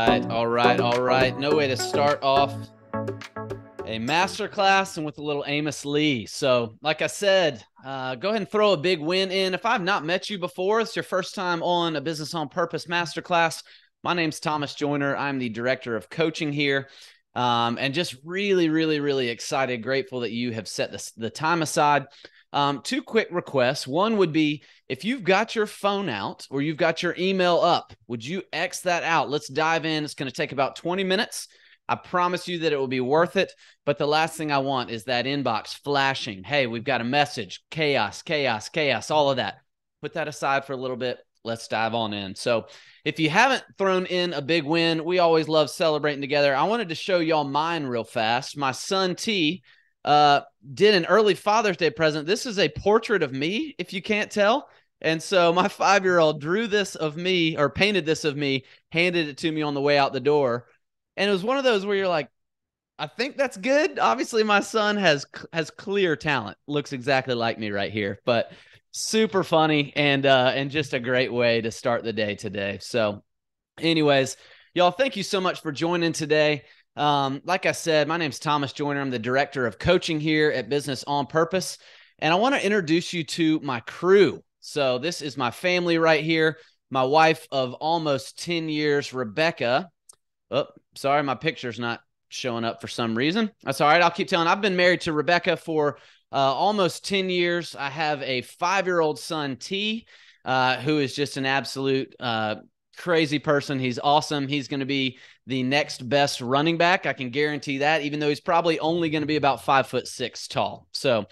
All right. No way to start off a masterclass and with a little Amos Lee. So, like I said, go ahead and throw a big win in. If I've not met you before, it's your first time on a Business on Purpose masterclass. My name's Thomas Joyner. I'm the director of coaching here. And just really excited, grateful that you have set the time aside. Two quick requests. One would be, if you've got your phone out or you've got your email up, would you X that out? Let's dive in. It's going to take about 20 minutes. I promise you that it will be worth it. But the last thing I want is that inbox flashing. Hey, we've got a message. Chaos, all of that. Put that aside for a little bit. Let's dive on in. So if you haven't thrown in a big win, we always love celebrating together. I wanted to show y'all mine real fast. My son T did an early Father's Day present. This is a portrait of me, if you can't tell. And so my 5-year-old drew this of me, or painted this of me, handed it to me on the way out the door. And it was one of those where you're like, I think that's good. Obviously, my son has clear talent. Looks exactly like me right here, but super funny and just a great way to start the day today. So anyways, y'all, thank you so much for joining today. Like I said, my name's Thomas Joyner. I'm the director of coaching here at Business on Purpose. And I want to introduce you to my crew. So this is my family right here. My wife of almost 10 years, Rebecca. Oh, sorry, my picture's not showing up for some reason. That's all right. I'll keep telling. I've been married to Rebecca for almost 10 years. I have a 5-year-old son, T, who is just an absolute crazy person. He's awesome. He's going to be the next best running back. I can guarantee that, even though he's probably only going to be about 5'6" tall. So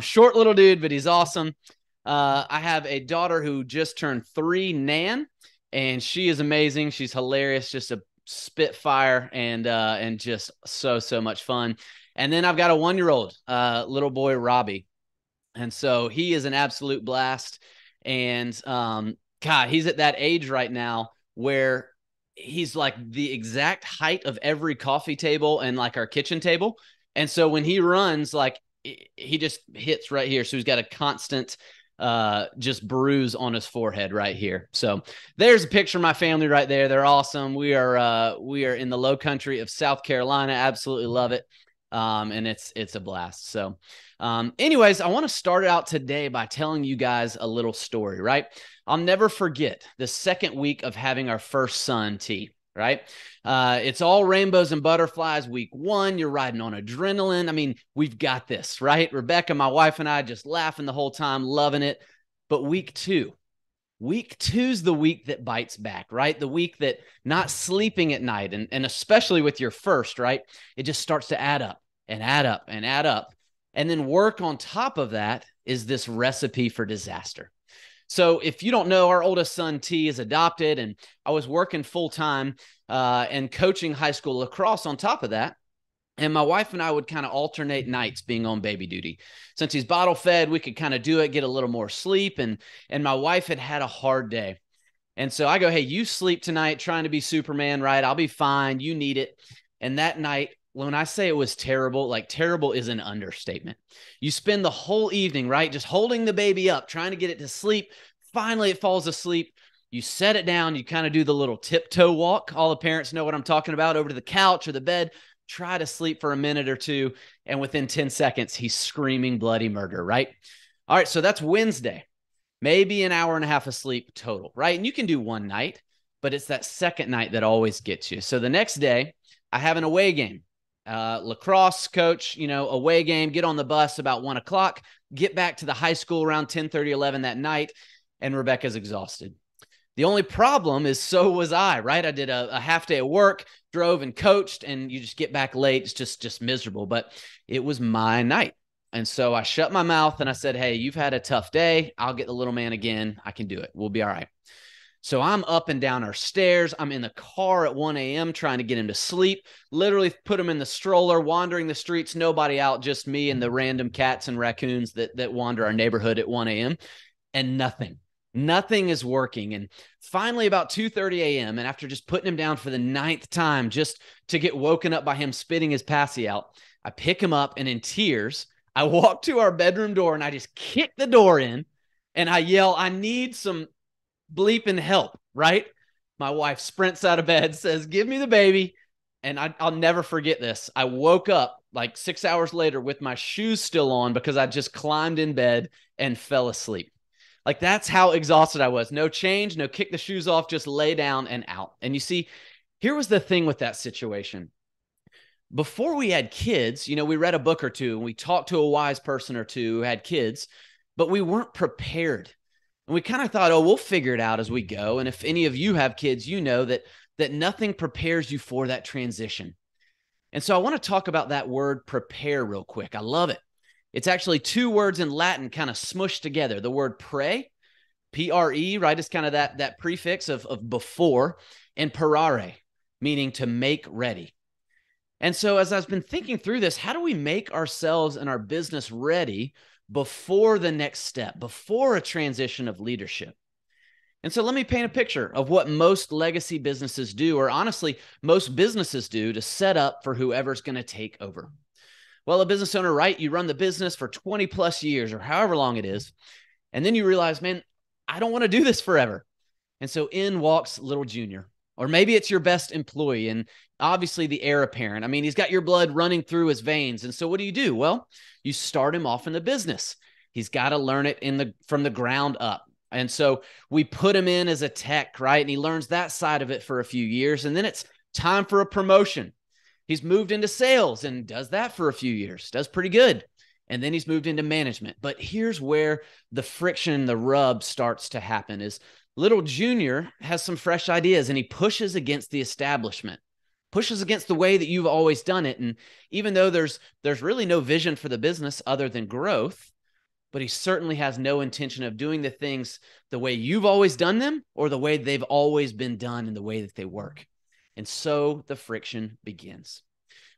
short little dude, but he's awesome. I have a daughter who just turned 3, Nan, and she is amazing. She's hilarious, just a spitfire and just so much fun. And then I've got a 1-year-old little boy, Robbie. And so he is an absolute blast. And God, he's at that age right now where he's like the exact height of every coffee table and like our kitchen table. And so when he runs, like he just hits right here. So he's got a constant just bruise on his forehead right here. So there's a picture of my family right there. They're awesome. We are in the low country of South Carolina. Absolutely love it. And it's a blast. So anyways, I want to start out today by telling you guys a little story, right? I'll never forget the second week of having our first son, T, right? It's all rainbows and butterflies. Week 1, you're riding on adrenaline. I mean, we've got this, right? Rebecca, my wife, and I just laughing the whole time, loving it. But week 2's the week that bites back, right? The week that not sleeping at night, and especially with your first, right? It just starts to add up and add up and add up. And then work on top of that is this recipe for disaster. So if you don't know, our oldest son, T, is adopted, and I was working full-time and coaching high school lacrosse on top of that. And my wife and I would kind of alternate nights being on baby duty. Since he's bottle fed, we could kind of do it, get a little more sleep. And my wife had a hard day. And so I go, hey, you sleep tonight, trying to be Superman, right? I'll be fine. You need it. And that night, when I say it was terrible, like terrible is an understatement. You spend the whole evening, right, just holding the baby up, trying to get it to sleep. Finally, it falls asleep. You set it down. You kind of do the little tiptoe walk. All the parents know what I'm talking about, over to the couch or the bed. Try to sleep for a minute or two. And within 10 seconds, he's screaming bloody murder, right? All right, so that's Wednesday. Maybe an hour and a half of sleep total, right? And you can do one night, but it's that second night that always gets you. So the next day, I have an away game. Lacrosse coach, away game, get on the bus about 1 o'clock, get back to the high school around 10:30, 11 that night, and Rebecca's exhausted. The only problem is so was I, right? I did a half day of work, drove and coached, and you just get back late. It's just miserable, but it was my night. And so I shut my mouth and I said, hey, you've had a tough day. I'll get the little man again. I can do it. We'll be all right. So I'm up and down our stairs. I'm in the car at 1 a.m. trying to get him to sleep, literally put him in the stroller, wandering the streets, nobody out, just me and the random cats and raccoons that wander our neighborhood at 1 a.m. And nothing is working. And finally about 2:30 a.m. and after just putting him down for the 9th time, just to get woken up by him spitting his passy out, I pick him up and in tears, I walk to our bedroom door and I just kick the door in and I yell, I need some bleeping help, right? My wife sprints out of bed, says, "Give me the baby." And I'll never forget this. I woke up like 6 hours later with my shoes still on because I just climbed in bed and fell asleep. Like that's how exhausted I was. No change, no kick the shoes off, just lay down and out. And you see, here was the thing with that situation. Before we had kids, we read a book or two and we talked to a wise person or two who had kids, but we weren't prepared. And we kind of thought, oh, we'll figure it out as we go. And if any of you have kids, you know that nothing prepares you for that transition. And so I want to talk about that word prepare real quick. I love it. It's actually two words in Latin kind of smushed together. The word pre, P-R-E, right? It's kind of that prefix of before, and parare, meaning to make ready. And so as I've been thinking through this, how do we make ourselves and our business ready before the next step, before a transition of leadership? And so let me paint a picture of what most legacy businesses do, or honestly, most businesses do to set up for whoever's going to take over. Well, a business owner, right? You run the business for 20 plus years or however long it is. And then you realize, man, I don't want to do this forever. And so in walks little Junior. Or maybe it's your best employee and obviously the heir apparent. I mean, he's got your blood running through his veins. And so what do? Well, you start him off in the business. He's got to learn it from the ground up. And so we put him in as a tech, right? And he learns that side of it for a few years. And then it's time for a promotion. He's moved into sales and does that for a few years, does pretty good. And then he's moved into management. But here's where the friction, the rub starts to happen is little Junior has some fresh ideas and he pushes against the establishment, pushes against the way that you've always done it. And even though there's really no vision for the business other than growth, but he certainly has no intention of doing the things the way you've always done them or the way they've always been done in the way that they work. And so the friction begins.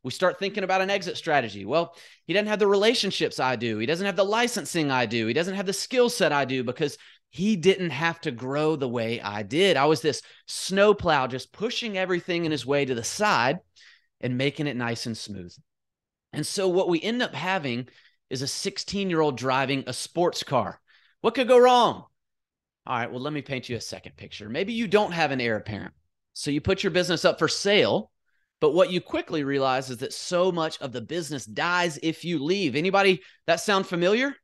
We start thinking about an exit strategy. Well, he doesn't have the relationships I do. He doesn't have the licensing I do. He doesn't have the skill set I do because he didn't have to grow the way I did. I was this snowplow just pushing everything in his way to the side and making it nice and smooth. And so what we end up having is a 16-year-old driving a sports car. What could go wrong? All right, well, let me paint you a second picture. Maybe you don't have an heir apparent. So you put your business up for sale, but what you quickly realize is that so much of the business dies if you leave. Anybody that sound familiar?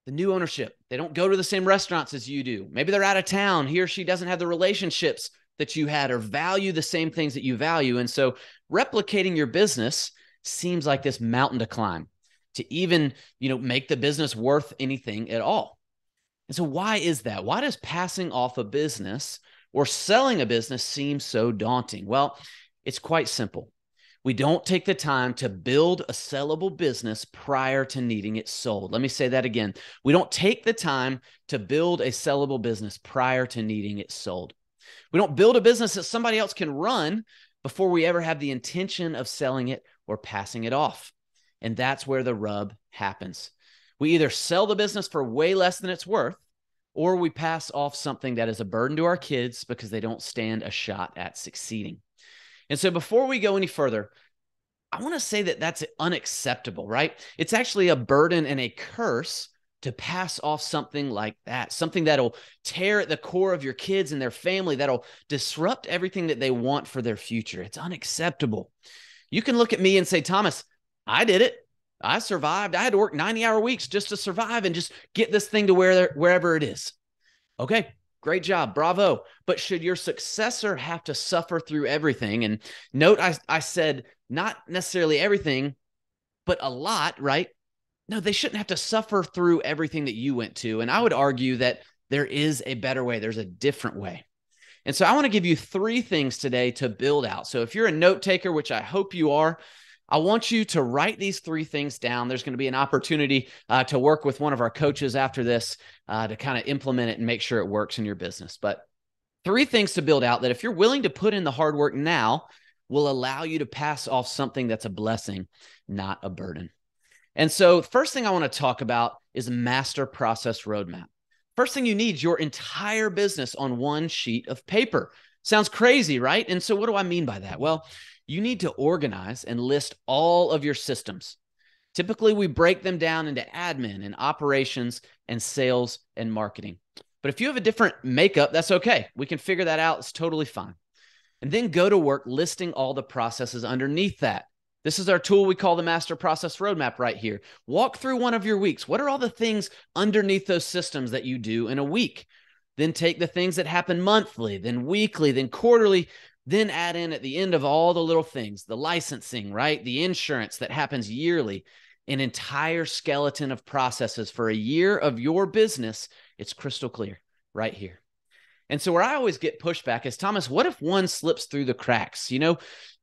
The new ownership. They don't go to the same restaurants as you do. Maybe they're out of town. He or she doesn't have the relationships that you had or value the same things that you value. And so replicating your business seems like this mountain to climb to even, make the business worth anything at all. And so why is that? Why does passing off a business or selling a business seem so daunting? Well, it's quite simple. We don't take the time to build a sellable business prior to needing it sold. Let me say that again. We don't take the time to build a sellable business prior to needing it sold. We don't build a business that somebody else can run before we ever have the intention of selling it or passing it off. And that's where the rub happens. We either sell the business for way less than it's worth, or we pass off something that is a burden to our kids because they don't stand a shot at succeeding. And so before we go any further, I want to say that that's unacceptable, right? It's actually a burden and a curse to pass off something like that, something that'll tear at the core of your kids and their family, that'll disrupt everything that they want for their future. It's unacceptable. You can look at me and say, Thomas, I did it. I survived. I had to work 90-hour weeks just to survive and just get this thing to wherever it is. Okay, great job. Bravo. But should your successor have to suffer through everything? And note, I said not necessarily everything, but a lot, right? No, they shouldn't have to suffer through everything that you went to. And I would argue that there is a better way. There's a different way. And so I want to give you 3 things today to build out. So if you're a note taker, which I hope you are, I want you to write these 3 things down. There's going to be an opportunity to work with one of our coaches after this to kind of implement it and make sure it works in your business. But 3 things to build out that if you're willing to put in the hard work now will allow you to pass off something that's a blessing, not a burden. And so first thing I want to talk about is master process roadmap. First thing you need is your entire business on one sheet of paper. Sounds crazy, right? And so what do I mean by that? Well, you need to organize and list all of your systems. Typically, we break them down into admin and operations and sales and marketing. But if you have a different makeup, that's okay. We can figure that out. It's totally fine. And then go to work listing all the processes underneath that. This is our tool we call the Master Process Roadmap right here. Walk through one of your weeks. What are all the things underneath those systems that you do in a week? Then take the things that happen monthly, then weekly, then quarterly, then add in at the end of all the little things, the licensing, right? The insurance that happens yearly, an entire skeleton of processes for a year of your business. It's crystal clear right here. And so where I always get pushback is, Thomas, what if one slips through the cracks? You know,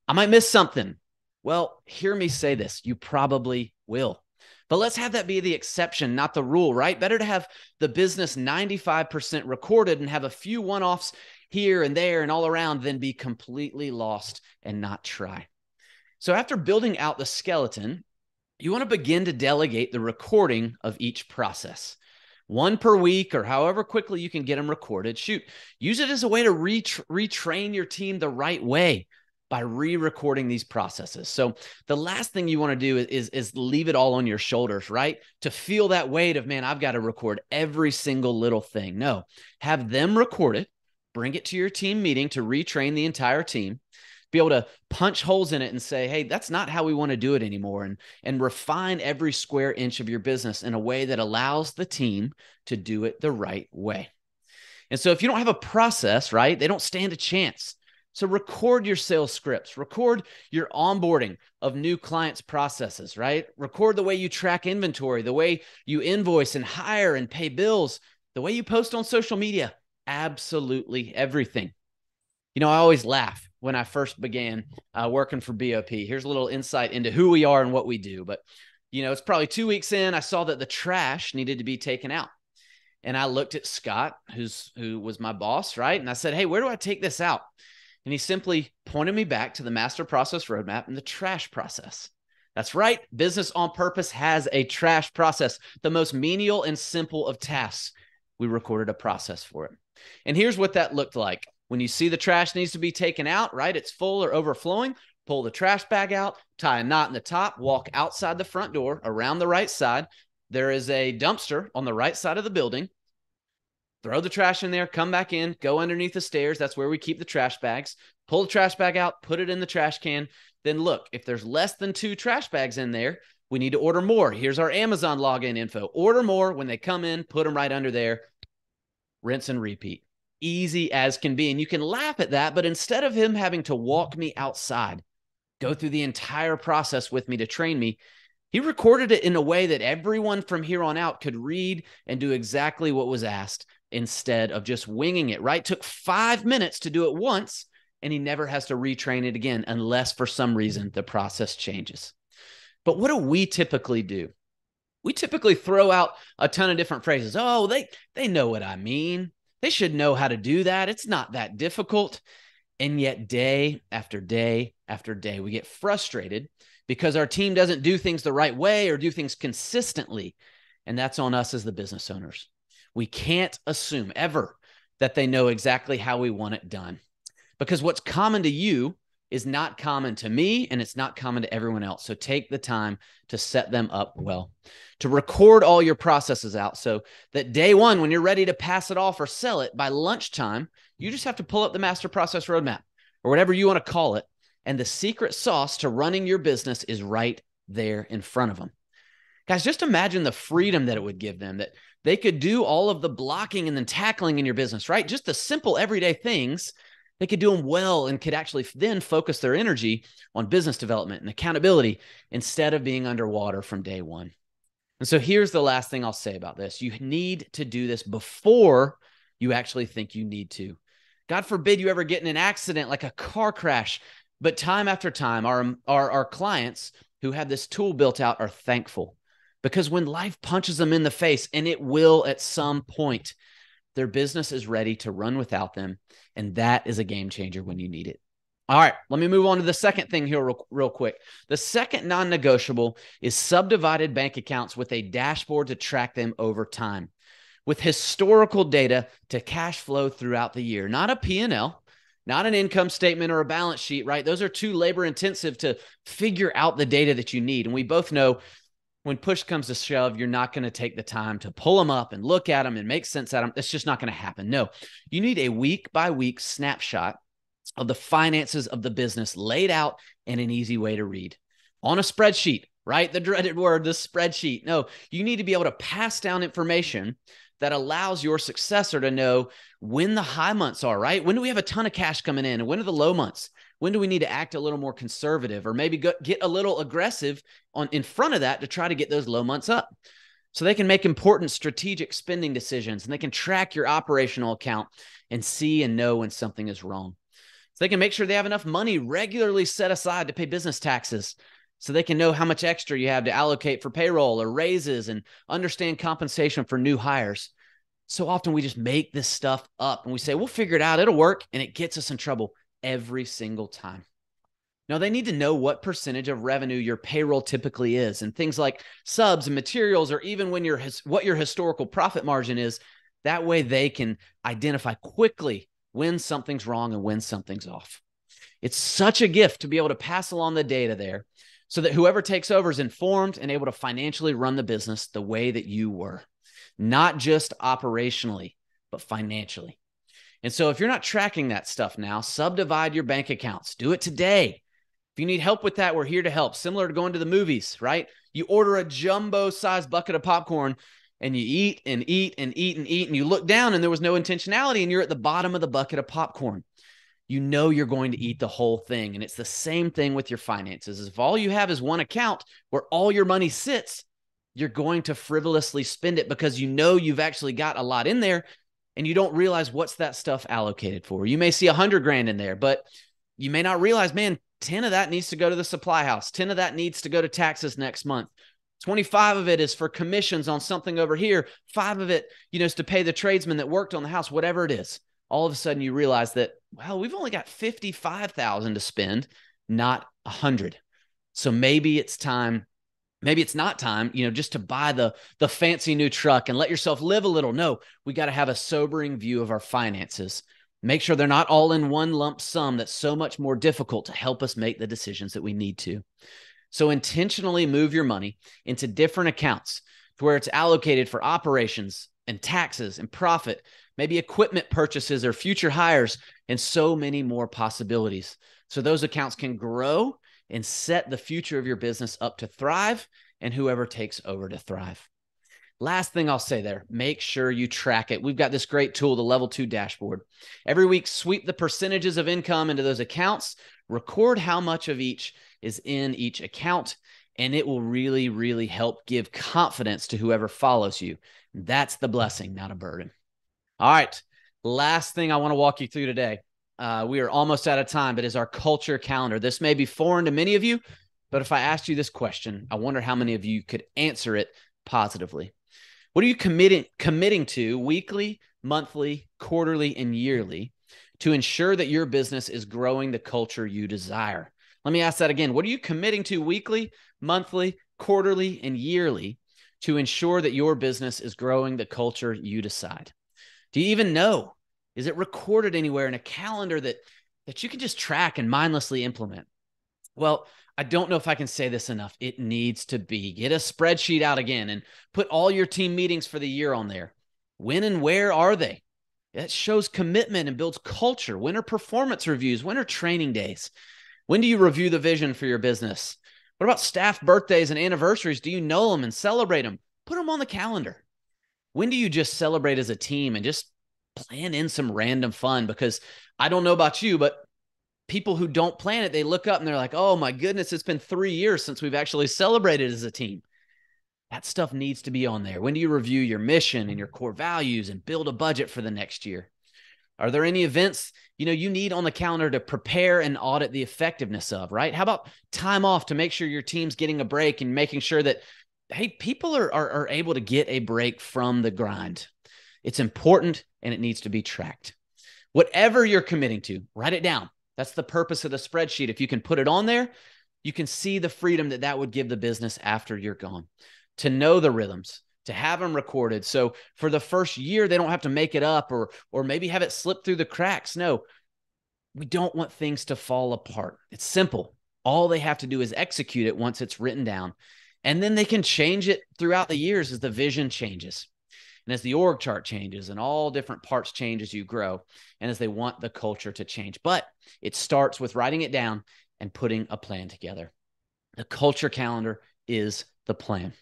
I might miss something. Well, hear me say this. You probably will. But let's have that be the exception, not the rule, right? Better to have the business 95% recorded and have a few one-offs here and there and all around than be completely lost and not try. So after building out the skeleton, you want to begin to delegate the recording of each process. One per week or however quickly you can get them recorded. Shoot, use it as a way to retrain your team the right way by re-recording these processes. So the last thing you want to do is leave it all on your shoulders, right? To feel that weight of, man, I've got to record every single little thing. No, have them record it, bring it to your team meeting to retrain the entire team, be able to punch holes in it and say, hey, that's not how we want to do it anymore. And refine every square inch of your business in a way that allows the team to do it the right way. And so if you don't have a process, right, they don't stand a chance. So record your sales scripts, record your onboarding of new clients' processes, right? Record the way you track inventory, the way you invoice and hire and pay bills, the way you post on social media, absolutely everything. You know, I always laugh when I first began working for BOP. Here's a little insight into who we are and what we do. But, you know, it's probably 2 weeks in, I saw that the trash needed to be taken out. And I looked at Scott, who was my boss, right? And I said, hey, where do I take this out? And he simply pointed me back to the Master Process Roadmap and the trash process. That's right. Business on Purpose has a trash process, the most menial and simple of tasks. We recorded a process for it. And here's what that looked like. When you see the trash needs to be taken out, right? It's full or overflowing. Pull the trash bag out, tie a knot in the top, walk outside the front door around the right side. There is a dumpster on the right side of the building. Throw the trash in there, come back in, go underneath the stairs. That's where we keep the trash bags. Pull the trash bag out, put it in the trash can. Then look, if there's less than 2 trash bags in there, we need to order more. Here's our Amazon login info. Order more. When they come in, put them right under there. Rinse and repeat. Easy as can be. And you can laugh at that, but instead of him having to walk me outside, go through the entire process with me to train me, he recorded it in a way that everyone from here on out could read and do exactly what was asked instead of just winging it, right? Took 5 minutes to do it once, and he never has to retrain it again unless for some reason the process changes. But what do we typically do? We typically throw out a ton of different phrases. Oh, they know what I mean. They should know how to do that. It's not that difficult. And yet day after day after day, we get frustrated because our team doesn't do things the right way or do things consistently. And that's on us as the business owners. We can't assume ever that they know exactly how we want it done, because what's common to you is not common to me, and it's not common to everyone else. So take the time to set them up well, to record all your processes out so that day one, when you're ready to pass it off or sell it, by lunchtime, you just have to pull up the Master Process Roadmap or whatever you want to call it. And the secret sauce to running your business is right there in front of them. Guys, just imagine the freedom that it would give them, that they could do all of the blocking and then tackling in your business, right? Just the simple everyday things. They could do them well and could actually then focus their energy on business development and accountability instead of being underwater from day one. And so here's the last thing I'll say about this. You need to do this before you actually think you need to. God forbid you ever get in an accident like a car crash. But time after time, our clients who have this tool built out are thankful, because when life punches them in the face, and it will at some point, their business is ready to run without them. And that is a game changer when you need it. All right, let me move on to the second thing here real quick. The second non-negotiable is subdivided bank accounts with a dashboard to track them over time, with historical data to cash flow throughout the year, not a P&L, not an income statement or a balance sheet, right? Those are too labor intensive to figure out the data that you need. And we both know when push comes to shove, you're not going to take the time to pull them up and look at them and make sense at them. It's just not going to happen. No, you need a week by week snapshot of the finances of the business laid out in an easy way to read on a spreadsheet, right? The dreaded word, the spreadsheet. No, you need to be able to pass down information that allows your successor to know when the high months are, right? When do we have a ton of cash coming in? And when are the low months? When do we need to act a little more conservative or maybe get a little aggressive in front of that to try to get those low months up? So they can make important strategic spending decisions, and they can track your operational account and see and know when something is wrong. So they can make sure they have enough money regularly set aside to pay business taxes, so they can know how much extra you have to allocate for payroll or raises and understand compensation for new hires. So often we just make this stuff up and we say, we'll figure it out, it'll work, and it gets us in trouble every single time. Now, they need to know what percentage of revenue your payroll typically is, and things like subs and materials, or even when what your historical profit margin is. That way they can identify quickly when something's wrong and when something's off. It's such a gift to be able to pass along the data there so that whoever takes over is informed and able to financially run the business the way that you were, not just operationally, but financially. And so if you're not tracking that stuff now, subdivide your bank accounts. Do it today. If you need help with that, we're here to help. Similar to going to the movies, right? You order a jumbo-sized bucket of popcorn and you eat and eat and eat and eat, and you look down and there was no intentionality and you're at the bottom of the bucket of popcorn. You know you're going to eat the whole thing. And it's the same thing with your finances. If all you have is one account where all your money sits, you're going to frivolously spend it because you know you've actually got a lot in there and you don't realize what's that stuff allocated for. You may see 100 grand in there, but you may not realize, man, 10 of that needs to go to the supply house. 10 of that needs to go to taxes next month. 25 of it is for commissions on something over here. 5 of it, is to pay the tradesman that worked on the house, whatever it is. All of a sudden you realize that, well, we've only got 55,000 to spend, not 100. So maybe it's time. Maybe it's not time, just to buy the fancy new truck and let yourself live a little. No, we got to have a sobering view of our finances. Make sure they're not all in one lump sum that's so much more difficult to help us make the decisions that we need to. So intentionally move your money into different accounts to where it's allocated for operations and taxes and profit, maybe equipment purchases or future hires, and so many more possibilities. So those accounts can grow and set the future of your business up to thrive, and whoever takes over to thrive. Last thing I'll say there, make sure you track it. We've got this great tool, the Level 2 dashboard. Every week, sweep the percentages of income into those accounts, record how much of each is in each account, and it will really, really help give confidence to whoever follows you. That's the blessing, not a burden. All right, last thing I want to walk you through today. We are almost out of time, but is our culture calendar. This may be foreign to many of you, but if I asked you this question, I wonder how many of you could answer it positively. What are you committing to weekly, monthly, quarterly, and yearly to ensure that your business is growing the culture you desire? Let me ask that again. What are you committing to weekly, monthly, quarterly, and yearly to ensure that your business is growing the culture you decide? Do you even know? Is it recorded anywhere in a calendar that you can just track and mindlessly implement? Well, I don't know if I can say this enough. It needs to be. Get a spreadsheet out again and put all your team meetings for the year on there. When and where are they? That shows commitment and builds culture. When are performance reviews? When are training days? When do you review the vision for your business? What about staff birthdays and anniversaries? Do you know them and celebrate them? Put them on the calendar. When do you just celebrate as a team and just plan in some random fun? Because I don't know about you, but people who don't plan it, they look up and they're like, oh my goodness, it's been 3 years since we've actually celebrated as a team. That stuff needs to be on there. When do you review your mission and your core values and build a budget for the next year? Are there any events, you need on the calendar to prepare and audit the effectiveness of, right? How about time off to make sure your team's getting a break and making sure that, hey, people are able to get a break from the grind? It's important and it needs to be tracked. Whatever you're committing to, write it down. That's the purpose of the spreadsheet. If you can put it on there, you can see the freedom that would give the business after you're gone, to know the rhythms, to have them recorded. So for the first year, they don't have to make it up or maybe have it slip through the cracks. No, we don't want things to fall apart. It's simple. All they have to do is execute it once it's written down. And then they can change it throughout the years as the vision changes and as the org chart changes and all different parts change as you grow and as they want the culture to change. But it starts with writing it down and putting a plan together. The culture calendar is the plan.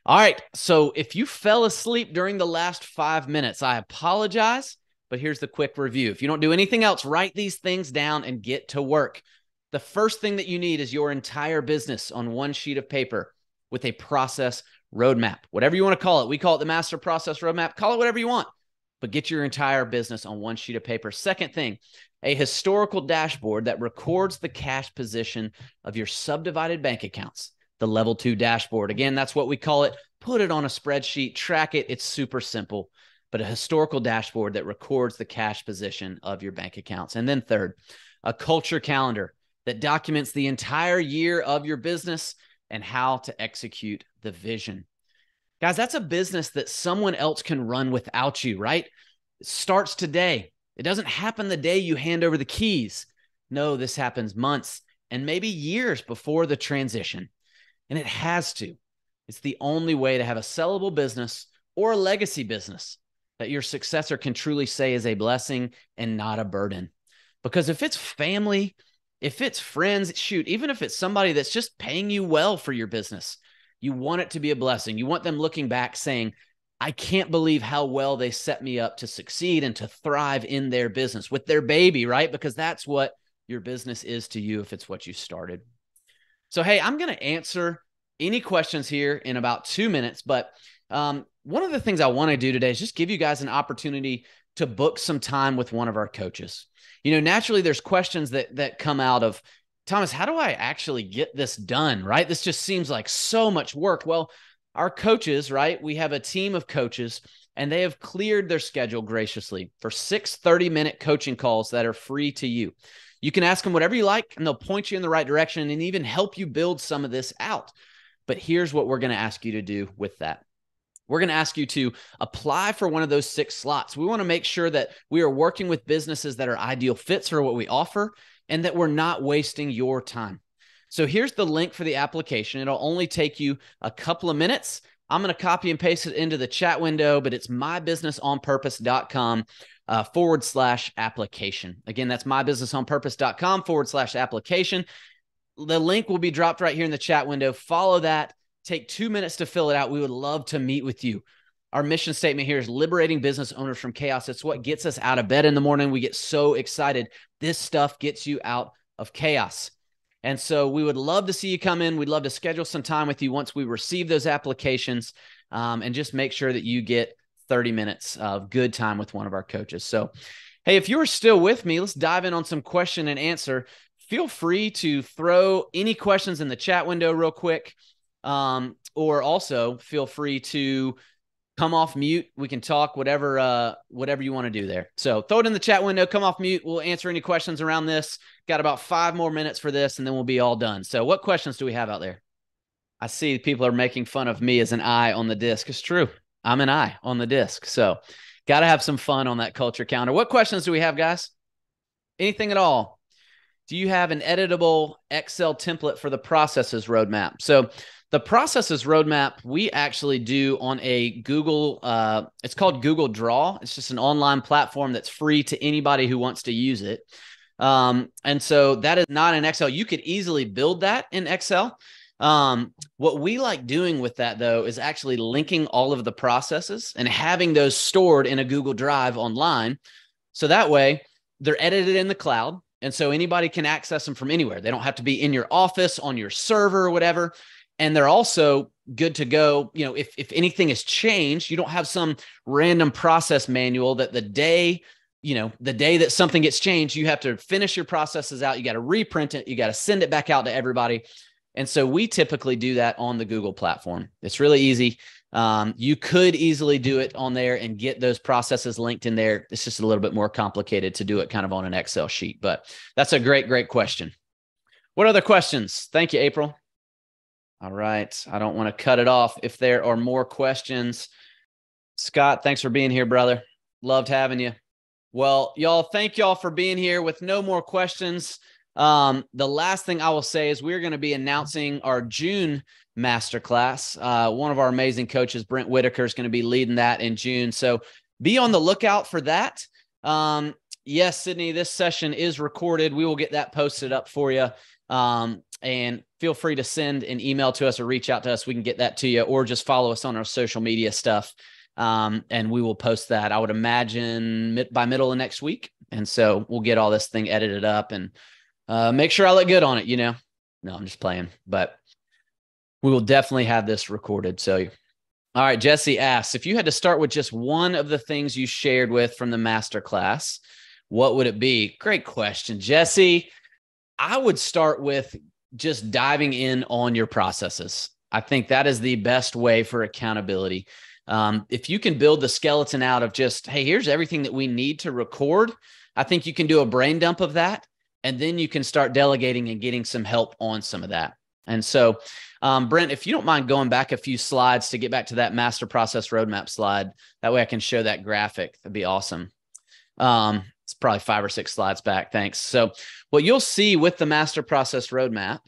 All right. So if you fell asleep during the last 5 minutes, I apologize, but here's the quick review. If you don't do anything else, write these things down and get to work. The first thing that you need is your entire business on one sheet of paper with a process roadmap, whatever you want to call it. We call it the master process roadmap. Call it whatever you want, but get your entire business on one sheet of paper. Second thing, a historical dashboard that records the cash position of your subdivided bank accounts, the level 2 dashboard. Again, that's what we call it. Put it on a spreadsheet, track it. It's super simple, but a historical dashboard that records the cash position of your bank accounts. And then third, a culture calendar that documents the entire year of your business and how to execute the vision. Guys, that's a business that someone else can run without you, right? It starts today. It doesn't happen the day you hand over the keys. No, this happens months and maybe years before the transition. And it has to. It's the only way to have a sellable business or a legacy business that your successor can truly say is a blessing and not a burden. Because if it's family, if it's friends, shoot, even if it's somebody that's just paying you well for your business, you want it to be a blessing. You want them looking back saying, I can't believe how well they set me up to succeed and to thrive in their business with their baby, right? Because that's what your business is to you if it's what you started. So, hey, I'm going to answer any questions here in about 2 minutes. But one of the things I want to do today is just give you guys an opportunity to book some time with one of our coaches. You know, naturally, there's questions that come out of, Thomas, how do I actually get this done, right? This just seems like so much work. Well, our coaches, right? We have a team of coaches, and they have cleared their schedule graciously for 6 30-minute coaching calls that are free to you. You can ask them whatever you like, and they'll point you in the right direction and even help you build some of this out. But here's what we're going to ask you to do with that. We're going to ask you to apply for one of those 6 slots. We want to make sure that we are working with businesses that are ideal fits for what we offer and that we're not wasting your time. So here's the link for the application. It'll only take you a couple of minutes. I'm going to copy and paste it into the chat window, but it's mybusinessonpurpose.com /application. Again, that's mybusinessonpurpose.com /application. The link will be dropped right here in the chat window. Follow that. Take 2 minutes to fill it out. We would love to meet with you. Our mission statement here is liberating business owners from chaos. It's what gets us out of bed in the morning. We get so excited. This stuff gets you out of chaos. And so we would love to see you come in. We'd love to schedule some time with you once we receive those applications, and just make sure that you get 30 minutes of good time with one of our coaches. So, hey, if you're still with me, let's dive in on some question and answer. Feel free to throw any questions in the chat window real quick. Or also feel free to come off mute. We can talk whatever you want to do there. So throw it in the chat window, come off mute. We'll answer any questions around this. Got about 5 more minutes for this and then we'll be all done. So what questions do we have out there? I see people are making fun of me as an eye on the disc. It's true. I'm an eye on the disc. So got to have some fun on that culture calendar. What questions do we have, guys? Anything at all? Do you have an editable Excel template for the processes roadmap? So the processes roadmap, we actually do on a Google, it's called Google Draw. It's just an online platform that's free to anybody who wants to use it. And so that is not in Excel. You could easily build that in Excel. What we like doing with that, though, is actually linking all of the processes and having those stored in a Google Drive online. So that way they're edited in the cloud. And so anybody can access them from anywhere. They don't have to be in your office, on your server or whatever. And they're also good to go. You know, if anything has changed, you don't have some random process manual that the day that something gets changed, you have to finish your processes out. You got to reprint it. You got to send it back out to everybody. And so we typically do that on the Google platform. It's really easy. You could easily do it on there and get those processes linked in there. It's just a little bit more complicated to do it kind of on an Excel sheet, but that's a great, great question. What other questions? Thank you, April. All right. I don't want to cut it off if there are more questions. Scott, thanks for being here, brother. Loved having you. Well, y'all, thank y'all for being here. With no more questions, The last thing I will say is we're going to be announcing our June Masterclass. One of our amazing coaches, Brent Whitaker, is going to be leading that in June. So be on the lookout for that. Yes, Sydney, this session is recorded. We will get that posted up for you. And feel free to send an email to us or reach out to us. We can get that to you, or just follow us on our social media stuff. And we will post that, I would imagine, by middle of next week. And so we'll get all this thing edited up and make sure I look good on it, you know. No, I'm just playing, but we will definitely have this recorded. So, all right, Jesse asks, if you had to start with just one of the things you shared with from the masterclass, what would it be? Great question, Jesse. I would start with just diving in on your processes. I think that is the best way for accountability. If you can build the skeleton out of just, hey, here's everything that we need to record, I think you can do a brain dump of that. And then you can start delegating and getting some help on some of that. And so, Brent, if you don't mind going back a few slides to get back to that master process roadmap slide, that way I can show that graphic. That'd be awesome. It's probably 5 or 6 slides back. Thanks. So what you'll see with the master process roadmap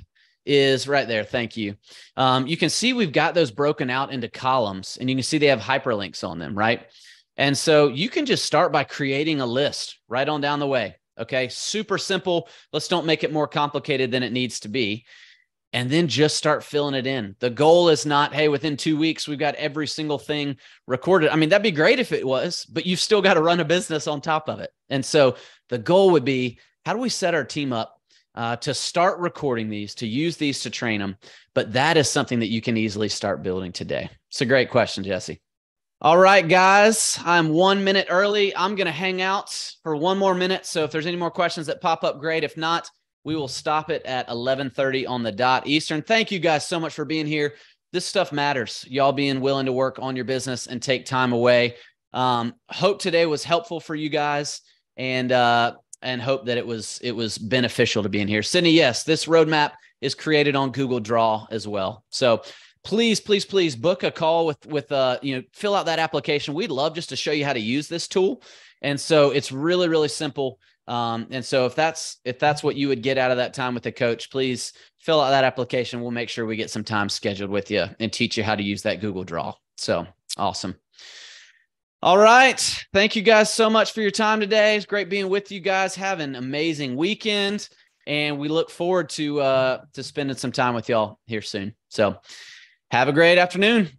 is right there. Thank you. You can see we've got those broken out into columns, and you can see they have hyperlinks on them, right? And so you can just start by creating a list right on down the way. Okay. Super simple. Let's don't make it more complicated than it needs to be. And then just start filling it in. The goal is not, hey, within 2 weeks, we've got every single thing recorded. I mean, that'd be great if it was, but you've still got to run a business on top of it. And so the goal would be, how do we set our team up to start recording these, to use these to train them? But that is something that you can easily start building today. It's a great question, Jesse. All right, guys, I'm 1 minute early. I'm going to hang out for 1 more minute. So if there's any more questions that pop up, great. If not, we will stop it at 11:30 on the dot Eastern. Thank you guys so much for being here. This stuff matters. Y'all being willing to work on your business and take time away. Hope today was helpful for you guys, and hope that it was beneficial to being here. Sydney, yes, this roadmap is created on Google Draw as well. So please, please, please book a call with fill out that application. We'd love just to show you how to use this tool. And so it's really, really simple. And so if that's what you would get out of that time with the coach, please fill out that application. We'll make sure we get some time scheduled with you and teach you how to use that Google Draw. So awesome. All right. Thank you guys so much for your time today. It's great being with you guys. Have an amazing weekend. And we look forward to spending some time with y'all here soon. So have a great afternoon.